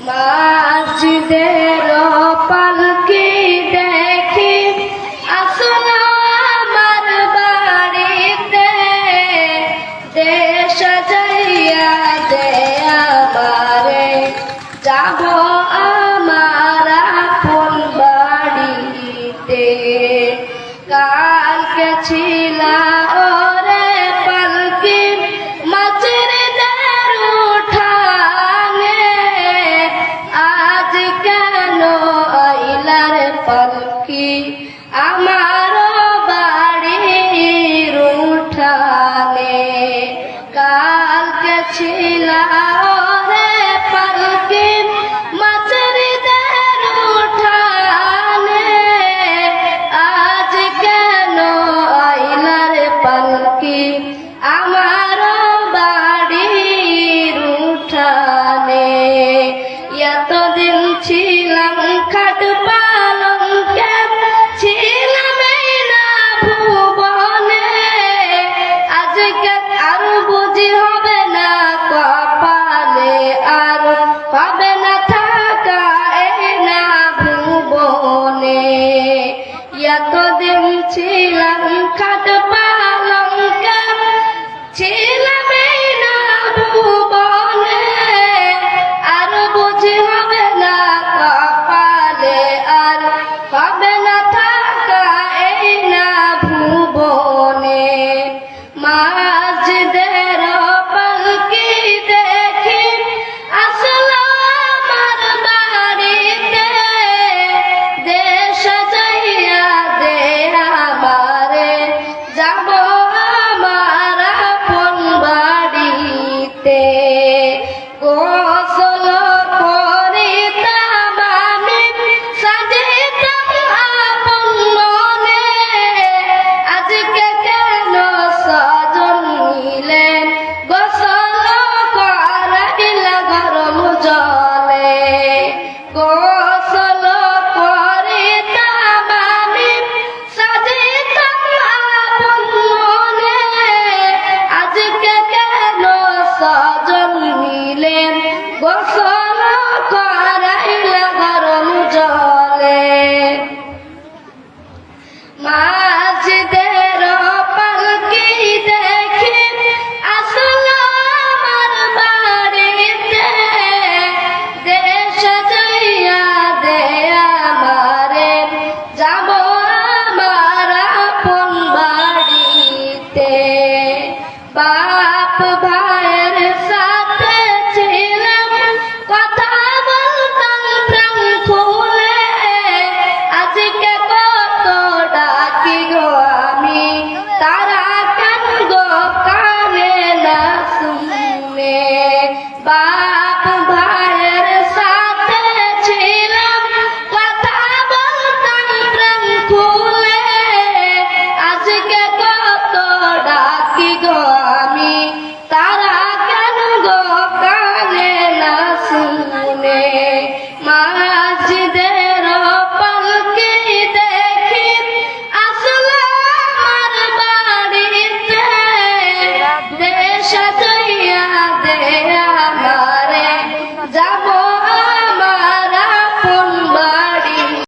মসজিদের পালকি দেখি আসলো আমার বাড়িতে, দেশ যাইয়া দে আমারে, যাব আমার আপন বাড়িতে। কালকে ছিলা ওরে পালকি মাছের পালকি আমার বাড়ির উঠানে। কালকে ছিলা রে পালকি মাছের উঠানে, আজ কেন আইলার পালকি আমার বাড়ির উঠানে। এতদিন ছিলাম খাট পালঙ্কে, ছিলাম না ভুবনে, আজকে আর বুঝি হবে না কপালে, আর হবে না থাকা এই না ভুবনে। এতদিন ছিলাম খাট পালঙ্কে, ছিলাম না ভুবনে, আর বুঝি হবে না কপালে, আর হবে না থাকা এই না ভুবনে। মসজিদের পালকি দেখি আসলো আমার বাড়িতে, দেশ যাইয়া দে আমারে, যাব আমার আপন বাড়িতে। গোসল করিতাম আমি, সাজিতাম আপন মনে, আজকে কেন সজন নিলেন গোসল করাইলা গরম জলে। গোসল করিতাম আমি, সাজিতাম আপন মনে, আজকে কেন সজন নিলেন গোসল